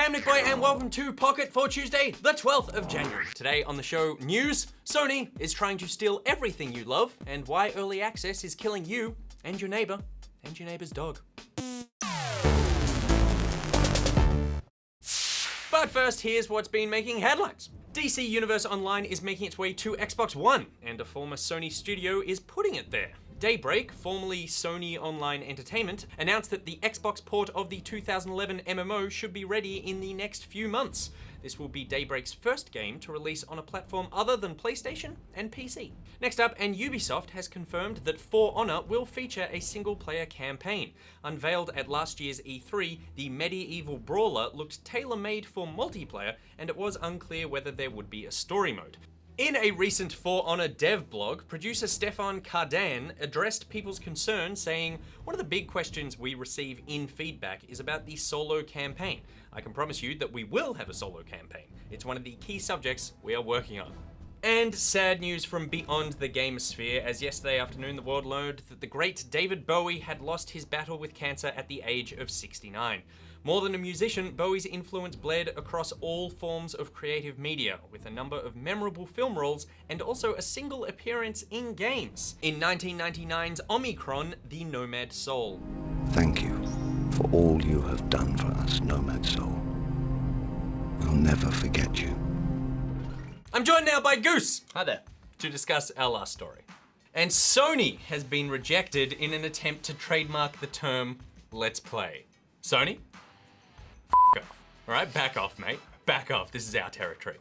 I'm Nick Boy and welcome to Pocket for Tuesday, the 12th of January. Today on the show, news, Sony is trying to steal everything you love, and why early access is killing you and your neighbor's dog. But first, here's what's been making headlines. DC Universe Online is making its way to Xbox One, and a former Sony studio is putting it there. Daybreak, formerly Sony Online Entertainment, announced that the Xbox port of the 2011 MMO should be ready in the next few months. This will be Daybreak's first game to release on a platform other than PlayStation and PC. Next up, and Ubisoft has confirmed that For Honor will feature a single-player campaign. Unveiled at last year's E3, the medieval brawler looked tailor-made for multiplayer, and it was unclear whether there would be a story mode. In a recent For Honor dev blog, producer Stefan Cardan addressed people's concern, saying, "One of the big questions we receive in feedback is about the solo campaign. I can promise you that we will have a solo campaign. It's one of the key subjects we are working on." And sad news from beyond the game sphere, as yesterday afternoon the world learned that the great David Bowie had lost his battle with cancer at the age of 69. More than a musician, Bowie's influence bled across all forms of creative media, with a number of memorable film roles and also a single appearance in games. In 1999's Omicron, The Nomad Soul. Thank you for all you have done for us, Nomad Soul. We'll never forget you. I'm joined now by Goose. Hi there. To discuss our last story. And Sony has been rejected in an attempt to trademark the term Let's Play. Sony? F off. All right, back off, mate. Back off. This is our territory.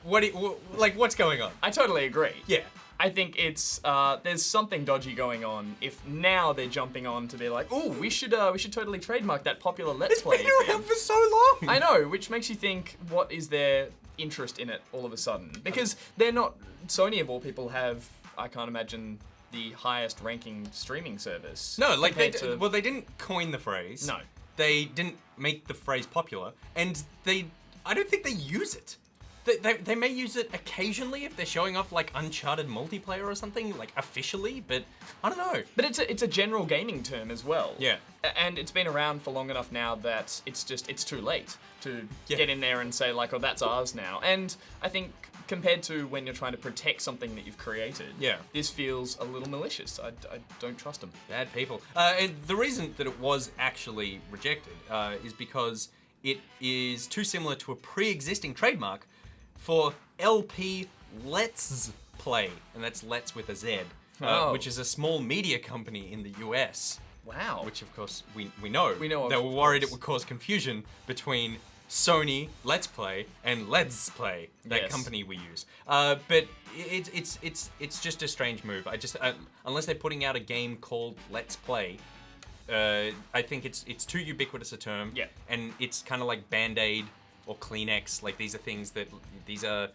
What's going on? I totally agree. Yeah. I think it's there's something dodgy going on. If now they're jumping on to be like, oh, we should totally trademark that popular Let's Play. It's been around for so long. I know, which makes you think, what is their interest in it all of a sudden? Because they're not. Sony of all people have, I can't imagine, the highest ranking streaming service. No, like they compared to- didn't coin the phrase. No. They didn't make the phrase popular, and I don't think they use it. They may use it occasionally if they're showing off like Uncharted multiplayer or something, like officially, but I don't know. But it's a general gaming term as well. Yeah. And it's been around for long enough now that it's too late to Yeah. get in there and say like, oh, that's ours now. And I think compared to when you're trying to protect something that you've created, Yeah. this feels a little malicious. I don't trust them. Bad people. And the reason that it was actually rejected is because it is too similar to a pre-existing trademark for LP Let's Play, and that's Let's with a Z, Oh. which is a small media company in the US. Wow. Which of course we know. We know of, They were of worried course. it would cause confusion between Sony Let's Play and Let's Play, that Yes. company we use. But it's just a strange move. Unless they're putting out a game called Let's Play, I think it's too ubiquitous a term. Yeah. And it's kind of like Band-Aid or Kleenex. Like these are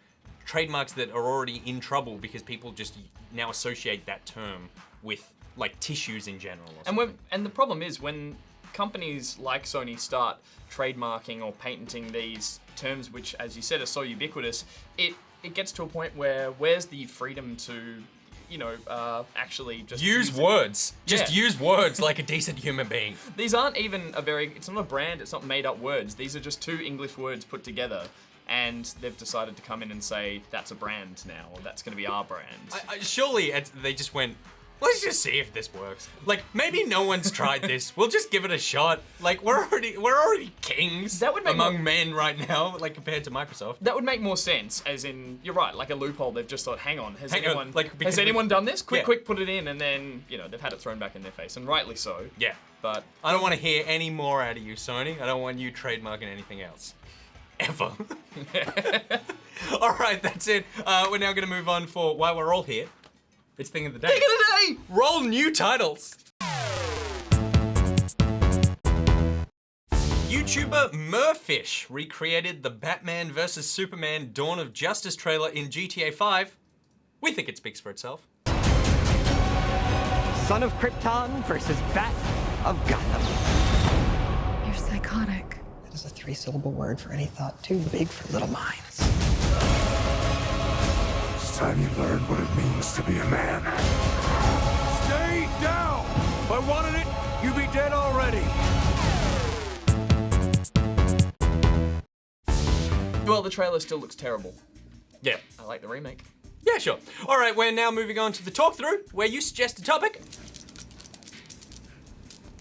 trademarks that are already in trouble because people just now associate that term with like tissues in general. Or something. And the problem is when companies like Sony start trademarking or patenting these terms, which, as you said, are so ubiquitous, it gets to a point where where's the freedom to, actually just Use use it? words. Just Yeah. use words like a decent human being. These aren't even it's not a brand, it's not made up words. These are just two English words put together. And they've decided to come in and say, that's a brand now, or that's going to be our brand. Surely they just went, let's just see if this works. Like, maybe no one's tried this. We'll just give it a shot. Like, we're already kings That would make among men right now, like compared to Microsoft. That would make more sense, as in, you're right, like a loophole. They've just thought, hang on, has Hang on, because anyone done this? Yeah. Quick, put it in, and then, they've had it thrown back in their face, and rightly so. Yeah. But I don't want to hear any more out of you, Sony. I don't want you trademarking anything else. Ever. All right, that's it. We're now going to move on for why we're all here. It's Thing of the Day. Thing of the Day! Roll new titles. YouTuber Murfish recreated the Batman vs Superman Dawn of Justice trailer in GTA 5. We think it speaks for itself. Son of Krypton versus Bat of Gotham. You're psychotic. That is a three-syllable word for any thought too big for little minds. It's time you learned what it means to be a man. Stay down! If I wanted it, you'd be dead already. Well, the trailer still looks terrible. Yeah. I like the remake. Yeah, sure. All right, we're now moving on to the talk through, where you suggest a topic.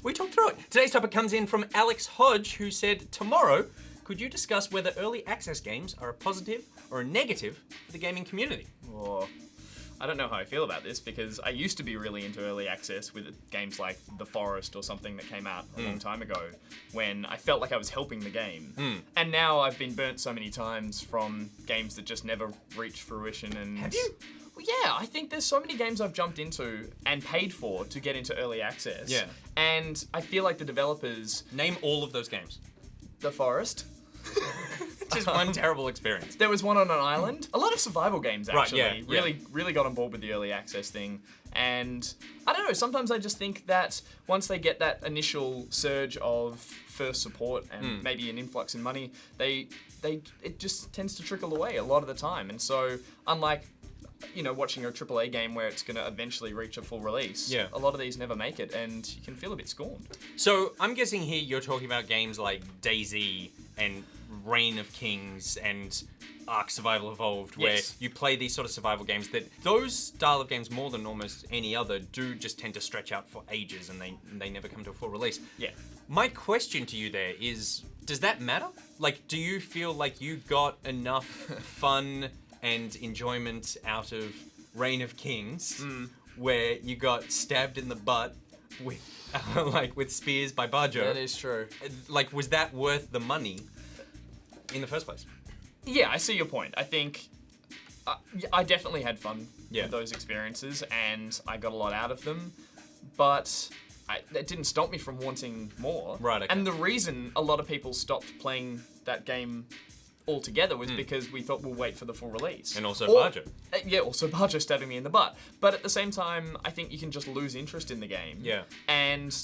We talk through it. Today's topic comes in from Alex Hodge, who said, tomorrow, could you discuss whether early access games are a positive or a negative for the gaming community? Or I don't know how I feel about this because I used to be really into early access with games like The Forest or something that came out a long time ago when I felt like I was helping the game. And now I've been burnt so many times from games that just never reach fruition. And Have you? Well, yeah, I think there's so many games I've jumped into and paid for to get into early access. Yeah. And I feel like the developers, Name all of those games. The Forest, Just one terrible experience. there was one on an island. A lot of survival games, actually. yeah, Really got on board with the early access thing. And I don't know, sometimes I just think that once they get that initial surge of first support and maybe an influx in money, it just tends to trickle away a lot of the time. And so, unlike, you know, watching a AAA game where it's going to eventually reach a full release, Yeah. a lot of these never make it, and you can feel a bit scorned. So I'm guessing here you're talking about games like DayZ and Reign of Kings and Ark Survival Evolved, where Yes. you play these sort of survival games that those style of games more than almost any other do just tend to stretch out for ages and they never come to a full release. Yeah. My question to you there is, does that matter? Like, do you feel like you got enough fun and enjoyment out of Reign of Kings where you got stabbed in the butt with with spears by Bajo? That is true. Like, was that worth the money in the first place? Yeah, I see your point. I think I definitely had fun Yeah. with those experiences, and I got a lot out of them, but that didn't stop me from wanting more. Right, okay. And the reason a lot of people stopped playing that game altogether was because we thought we'll wait for the full release. And also Or- Bajo. Yeah, also Bajo stabbing me in the butt. But at the same time, I think you can just lose interest in the game. Yeah. And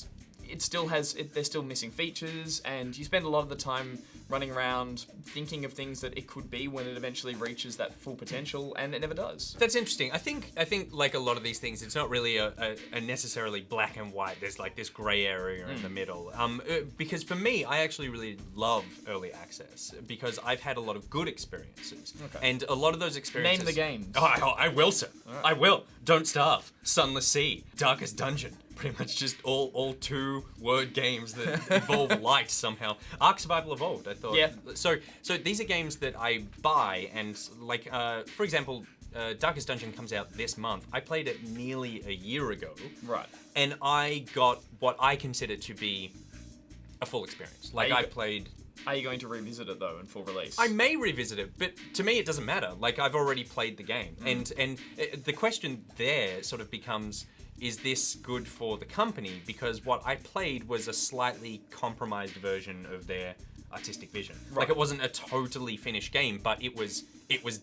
it still has, they're still missing features, and you spend a lot of the time running around thinking of things that it could be when it eventually reaches that full potential, and it never does. That's interesting. I think like a lot of these things, it's not really a necessarily black and white. There's like this gray area in the middle. Because for me, I actually really love early access because I've had a lot of good experiences. Okay. And a lot of those experiences. Name the games. Oh, I will, sir. I will. Don't Starve, Sunless Sea, Darkest Dungeon. Pretty much just all 2-word games that involve light somehow. Ark Survival Evolved, I thought. Yeah. So these are games that I buy, and like for example, Darkest Dungeon comes out this month. I played it nearly a year ago. Right. And I got what I consider to be a full experience. Like, I played. Are you going to revisit it though in full release? I may revisit it, but to me it doesn't matter. Like, I've already played the game, and the question there sort of becomes: is this good for the company? Because what I played was a slightly compromised version of their artistic vision. Right. Like, it wasn't a totally finished game, but it was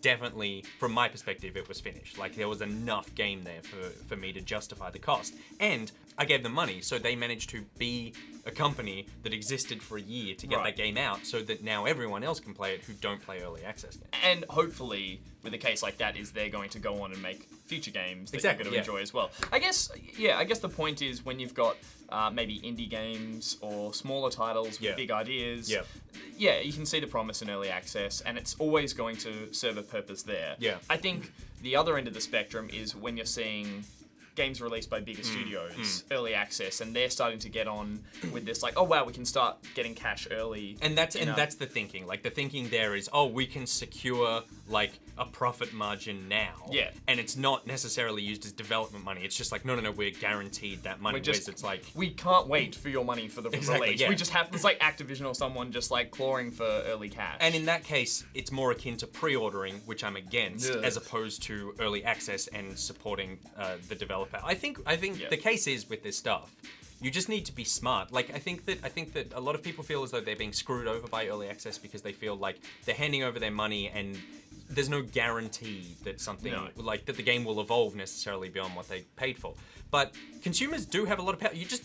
definitely, from my perspective, it was finished. Like, there was enough game there for me to justify the cost. And I gave them money, so they managed to be a company that existed for a year to get Right. that game out, so that now everyone else can play it who don't play early access games. And hopefully, with a case like that, is they're going to go on and make future games that Exactly, you're going to yeah. enjoy as well. I guess the point is when you've got maybe indie games or smaller titles with Yeah. big ideas, Yeah. yeah, you can see the promise in early access, and it's always going to serve a purpose there. Yeah. I think the other end of the spectrum is when you're seeing games released by bigger studios, early access, and they're starting to get on with this, like, oh wow, we can start getting cash early. And that's you know? that's the thinking. Like, the thinking there is, oh, we can secure like a profit margin now. Yeah. And it's not necessarily used as development money. It's just like, no, we're guaranteed that money. Whereas it's like, we can't wait for your money for the Exactly, release. yeah. We just have, it's like Activision or someone just like clawing for early cash. and in that case, it's more akin to pre-ordering, which I'm against, Ugh. as opposed to early access and supporting the developer. I think Yeah. the case is with this stuff, you just need to be smart. Like, I think that a lot of people feel as though they're being screwed over by early access because they feel like they're handing over their money and there's no guarantee that something like that the game will evolve necessarily beyond what they paid for. But consumers do have a lot of power. You just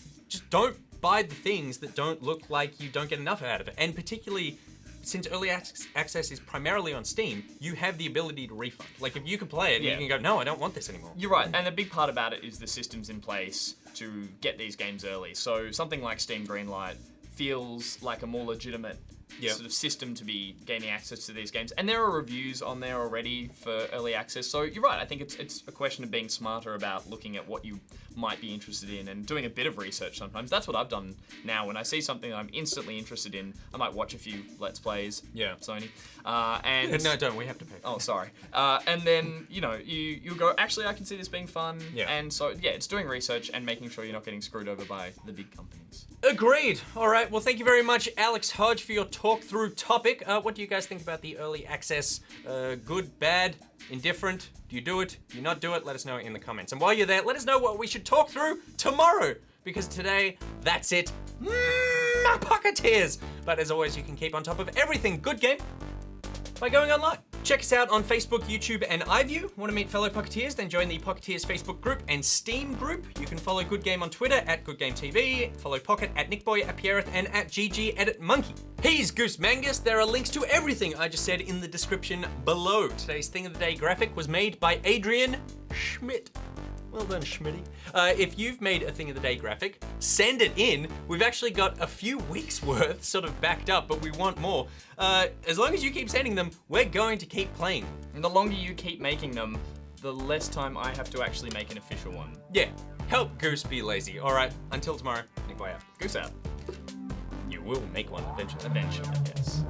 don't buy the things that don't look like you don't get enough out of it. And particularly since early access is primarily on Steam, you have the ability to refund. Like, if you can play it, Yeah. you can go, no, I don't want this anymore. You're right, and the big part about it is the systems in place to get these games early. So something like Steam Greenlight feels like a more legitimate Yeah. sort of system to be gaining access to these games. And there are reviews on there already for early access. So you're right. I think it's a question of being smarter about looking at what you might be interested in and doing a bit of research sometimes. That's what I've done now. When I see something I'm instantly interested in, I might watch a few Let's Plays. Yeah. Sony. And No, don't. We have to pay. Oh, sorry. And then, you go, actually, I can see this being fun. Yeah. And so, yeah, it's doing research and making sure you're not getting screwed over by the big companies. Agreed. All right. Well, thank you very much, Alex Hodge, for your talk through topic. What do you guys think about the early access? Good, bad, indifferent? Do you do it? Do you not do it? Let us know in the comments. And while you're there, let us know what we should talk through tomorrow. Because today, that's it. My Pocketeers! But as always, you can keep on top of everything Good Game by going online. Check us out on Facebook, YouTube, and iView. Want to meet fellow Pocketeers? Then join the Pocketeers Facebook group and Steam group. You can follow Good Game on Twitter at GoodGameTV, follow Pocket at NickBoy, at Pierreth, and at GGEditMonkey. He's Goose Mangus. There are links to everything I just said in the description below. Today's Thing of the Day graphic was made by Adrian Schmidt. Well done, Schmitty. If you've made a Thing of the Day graphic, send it in. We've actually got a few weeks worth sort of backed up, but we want more. As long as you keep sending them, we're going to keep playing. And the longer you keep making them, the less time I have to actually make an official one. Yeah, help Goose be lazy. All right, until tomorrow, Nick Boy out. Goose out. You will make one eventually. Eventually, yes.